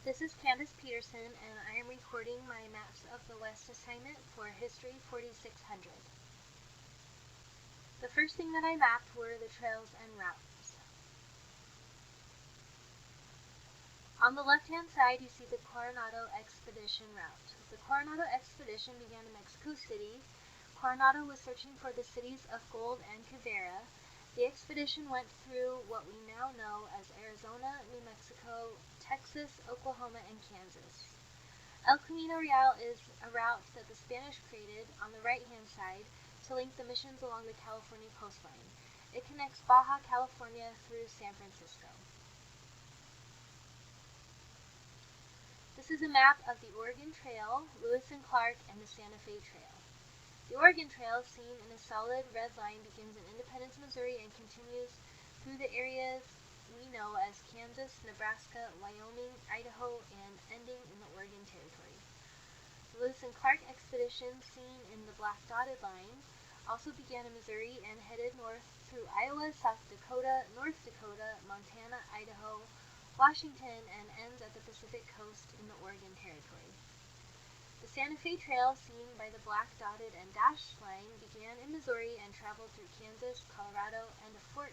This is Candace Peterson, and I am recording my Maps of the West assignment for History 4600. The first thing that I mapped were the trails and routes. On the left-hand side, you see the Coronado Expedition route. The Coronado Expedition began in Mexico City. Coronado was searching for the cities of Gold and Quivira. The expedition went through what we now know as Arizona, New Mexico, Texas, Oklahoma, and Kansas. El Camino Real is a route that the Spanish created on the right-hand side to link the missions along the California coastline. It connects Baja California through San Francisco. This is a map of the Oregon Trail, Lewis and Clark, and the Santa Fe Trail. The Oregon Trail, seen in a solid red line, begins in Independence, Missouri and continues through the areas we know as Kansas, Nebraska, Wyoming, Idaho, and ending in the Oregon Territory. The Lewis and Clark expedition, seen in the black dotted line, also began in Missouri and headed north through Iowa, South Dakota, North Dakota, Montana, Idaho, Washington, and ends at the Pacific coast in the Oregon Territory. The Santa Fe Trail, seen by the black dotted and dashed line, began in Missouri and traveled through Kansas, Colorado, and a fork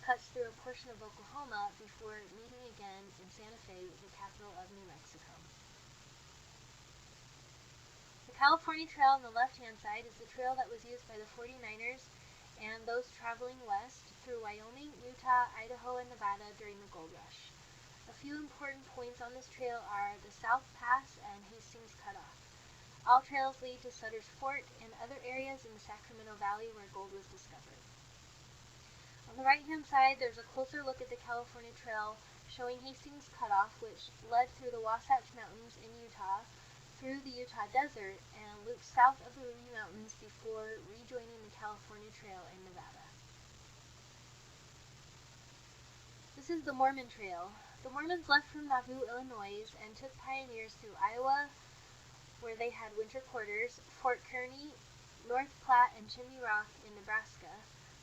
cuts through a portion of Oklahoma before meeting again in Santa Fe, the capital of New Mexico. The California Trail on the left-hand side is the trail that was used by the 49ers and those traveling west through Wyoming, Utah, Idaho, and Nevada during the gold rush. A few important points on this trail are the South Pass and Hastings Cutoff. All trails lead to Sutter's Fort and other areas in the Sacramento Valley where gold was discovered. On the right-hand side, there's a closer look at the California Trail showing Hastings Cutoff, which led through the Wasatch Mountains in Utah, through the Utah Desert, and looped south of the Ruby Mountains before rejoining the California Trail in Nevada. This is the Mormon Trail. The Mormons left from Nauvoo, Illinois, and took pioneers through Iowa, where they had winter quarters, Fort Kearny, North Platte, and Chimney Rock in Nebraska,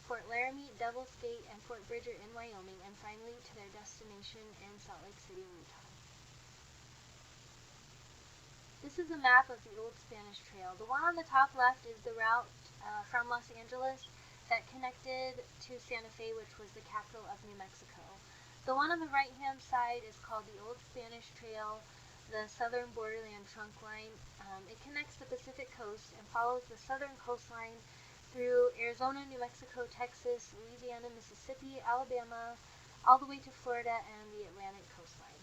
Fort Laramie, Devil's Gate, and Fort Bridger in Wyoming, and finally to their destination in Salt Lake City, Utah. This is a map of the Old Spanish Trail. The one on the top left is the route from Los Angeles that connected to Santa Fe, which was the capital of New Mexico. The one on the right-hand side is called the Old Spanish Trail, the southern borderland trunk line. It connects the Pacific coast and follows the southern coastline through Arizona, New Mexico, Texas, Louisiana, Mississippi, Alabama, all the way to Florida and the Atlantic coastline.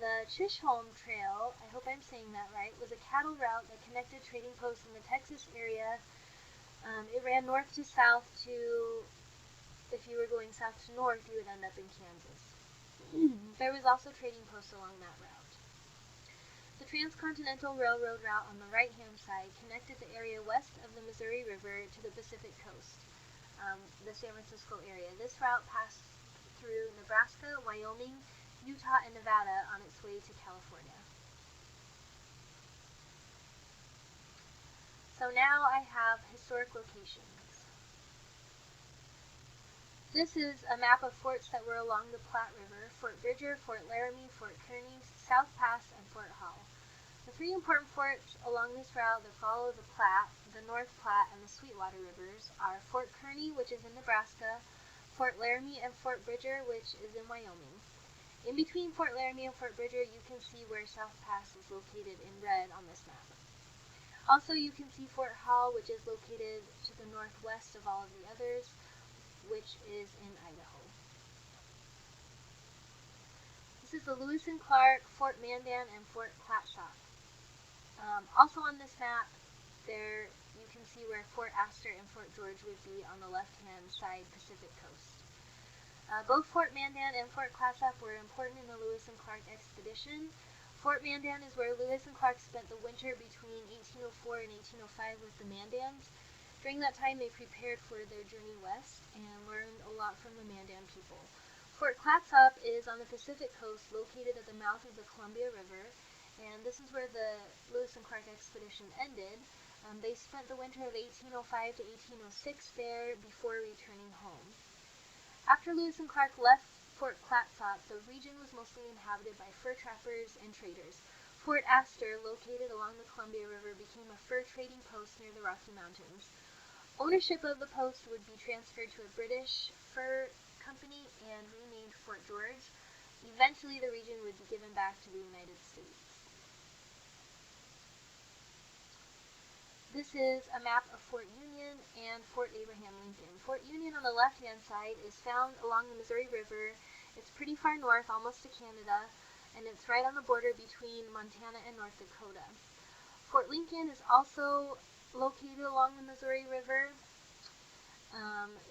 The Chisholm Trail, I hope I'm saying that right, was a cattle route that connected trading posts in the Texas area. It ran north to south to, if you were going south to north, you would end up in Kansas. There was also trading posts along that route. The Transcontinental Railroad route on the right-hand side connected the area west of the Missouri River to the Pacific coast, the San Francisco area. This route passed through Nebraska, Wyoming, Utah, and Nevada on its way to California. So now I have historic locations. This is a map of forts that were along the Platte River: Fort Bridger, Fort Laramie, Fort Kearny, South Pass, and Fort Hall. The three important forts along this route that follow the Platte, the North Platte, and the Sweetwater rivers are Fort Kearny, which is in Nebraska, Fort Laramie, and Fort Bridger, which is in Wyoming. In between Fort Laramie and Fort Bridger, you can see where South Pass is located in red on this map. Also, you can see Fort Hall, which is located to the northwest of all of the others, which is in Idaho. This is the Lewis and Clark, Fort Mandan, and Fort Clatsop. Also on this map, there you can see where Fort Astor and Fort George would be on the left-hand side Pacific coast. Both Fort Mandan and Fort Clatsop were important in the Lewis and Clark expedition. Fort Mandan is where Lewis and Clark spent the winter between 1804 and 1805 with the Mandans. During that time, they prepared for their journey west and learned a lot from the Mandan people. Fort Clatsop is on the Pacific coast, located at the mouth of the Columbia River, and this is where the Lewis and Clark expedition ended. They spent the winter of 1805 to 1806 there before returning home. After Lewis and Clark left Fort Clatsop, the region was mostly inhabited by fur trappers and traders. Fort Astor, located along the Columbia River, became a fur trading post near the Rocky Mountains. Ownership of the post would be transferred to a British fur company and renamed Fort George. Eventually, the region would be given back to the United States. This is a map of Fort Union and Fort Abraham Lincoln. Fort Union on the left-hand side is found along the Missouri River. It's pretty far north, almost to Canada, and it's right on the border between Montana and North Dakota. Fort Lincoln is also located along the Missouri River.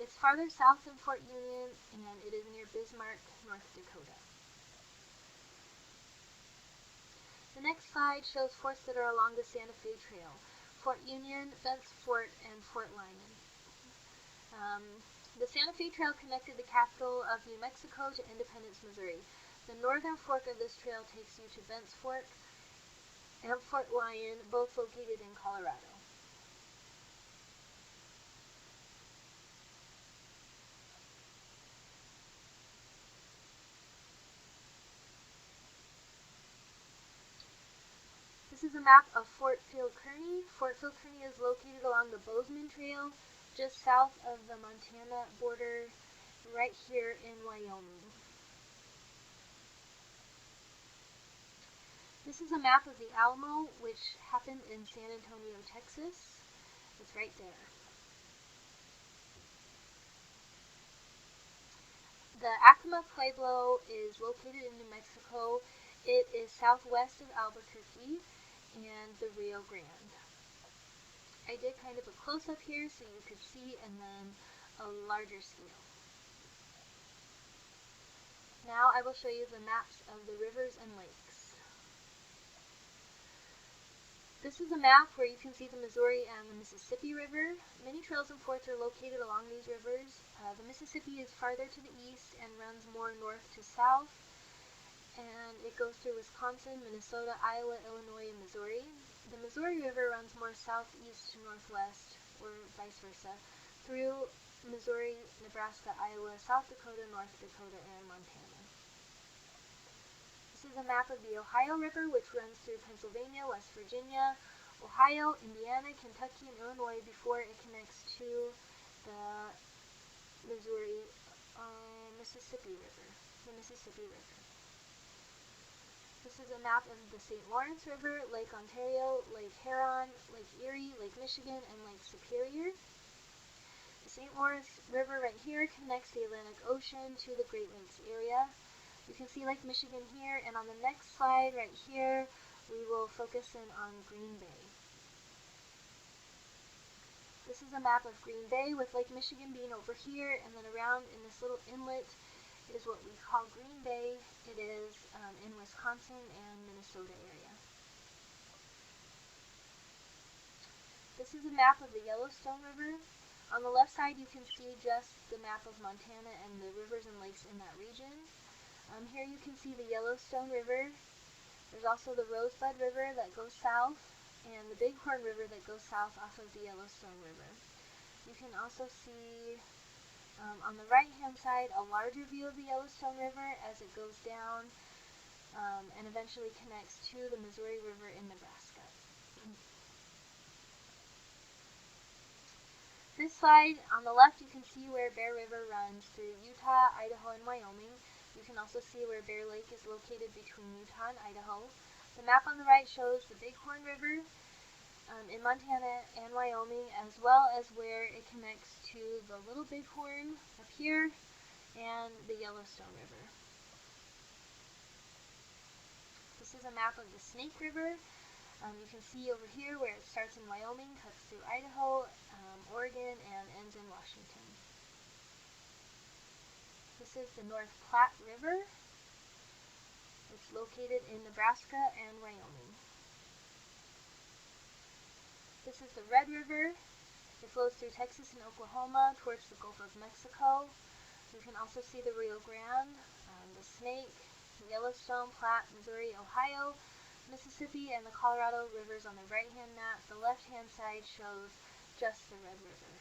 It's farther south than Fort Union, and it is near Bismarck, North Dakota. The next slide shows forts that are along the Santa Fe Trail. Fort Union, Bent's Fort, and Fort Lyon. The Santa Fe Trail connected the capital of New Mexico to Independence, Missouri. The northern fork of this trail takes you to Bent's Fort and Fort Lyon, both located in Colorado. This is a map of Fort Phil Kearny. Fort Phil Kearny is located along the Bozeman Trail, just south of the Montana border, right here in Wyoming. This is a map of the Alamo, which happened in San Antonio, Texas. It's right there. The Acoma Pueblo is located in New Mexico. It is southwest of Albuquerque and the Rio Grande. I did kind of a close-up here so you could see, and then a larger scale. Now I will show you the maps of the rivers and lakes. This is a map where you can see the Missouri and the Mississippi River. Many trails and forts are located along these rivers. The Mississippi is farther to the east and runs more north to south, and it goes through Wisconsin, Minnesota, Iowa, Illinois, and Missouri. The Missouri River runs more southeast to northwest, or vice versa, through Missouri, Nebraska, Iowa, South Dakota, North Dakota, and Montana. This is a map of the Ohio River, which runs through Pennsylvania, West Virginia, Ohio, Indiana, Kentucky, and Illinois before it connects to the Mississippi River. This is a map of the St. Lawrence River, Lake Ontario, Lake Huron, Lake Erie, Lake Michigan, and Lake Superior. The St. Lawrence River right here connects the Atlantic Ocean to the Great Lakes area. You can see Lake Michigan here, and on the next slide right here, we will focus in on Green Bay. This is a map of Green Bay with Lake Michigan being over here, and then around in this little inlet is what we call Green Bay. It is in Wisconsin and Minnesota area. This is a map of the Yellowstone River. On the left side you can see just the map of Montana and the rivers and lakes in that region. Here you can see the Yellowstone River. There's also the Rosebud River that goes south, and the Bighorn River that goes south off of the Yellowstone River. You can also see on the right-hand side a larger view of the Yellowstone River as it goes down and eventually connects to the Missouri River in Nebraska. This slide, on the left you can see where Bear River runs through Utah, Idaho, and Wyoming. You can also see where Bear Lake is located between Utah and Idaho. The map on the right shows the Bighorn River in Montana and Wyoming, as well as where it connects to the Little Bighorn up here and the Yellowstone River. This is a map of the Snake River. You can see over here where it starts in Wyoming, cuts through Idaho, Oregon, and ends in Washington. This is the North Platte River. It's located in Nebraska and Wyoming. This is the Red River. It flows through Texas and Oklahoma towards the Gulf of Mexico. You can also see the Rio Grande, the Snake, the Yellowstone, Platte, Missouri, Ohio, Mississippi, and the Colorado rivers on the right-hand map. The left-hand side shows just the Red River.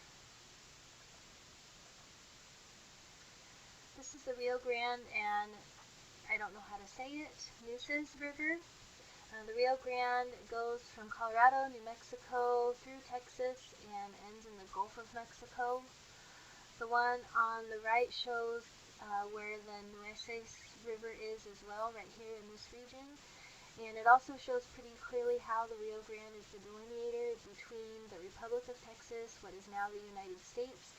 This is the Rio Grande and I don't know how to say it, Nueces River. The Rio Grande goes from Colorado, New Mexico, through Texas, and ends in the Gulf of Mexico. The one on the right shows where the Nueces River is as well, right here in this region. And it also shows pretty clearly how the Rio Grande is the delineator between the Republic of Texas, what is now the United States,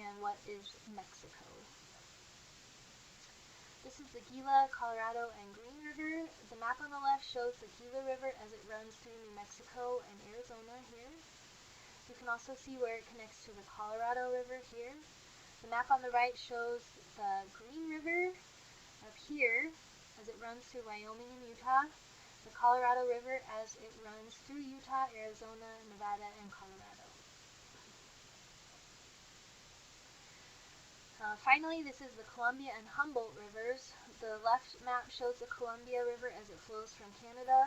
and what is Mexico. This is the Gila, Colorado, and Green River. The map on the left shows the Gila River as it runs through New Mexico and Arizona here. You can also see where it connects to the Colorado River here. The map on the right shows the Green River up here as it runs through Wyoming and Utah. The Colorado River as it runs through Utah, Arizona, Nevada, and Colorado. Finally, this is the Columbia and Humboldt Rivers. The left map shows the Columbia River as it flows from Canada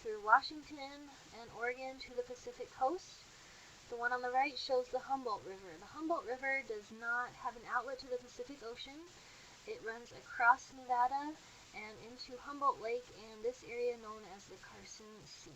through Washington and Oregon to the Pacific coast. The one on the right shows the Humboldt River. The Humboldt River does not have an outlet to the Pacific Ocean. It runs across Nevada and into Humboldt Lake and this area known as the Carson Sea.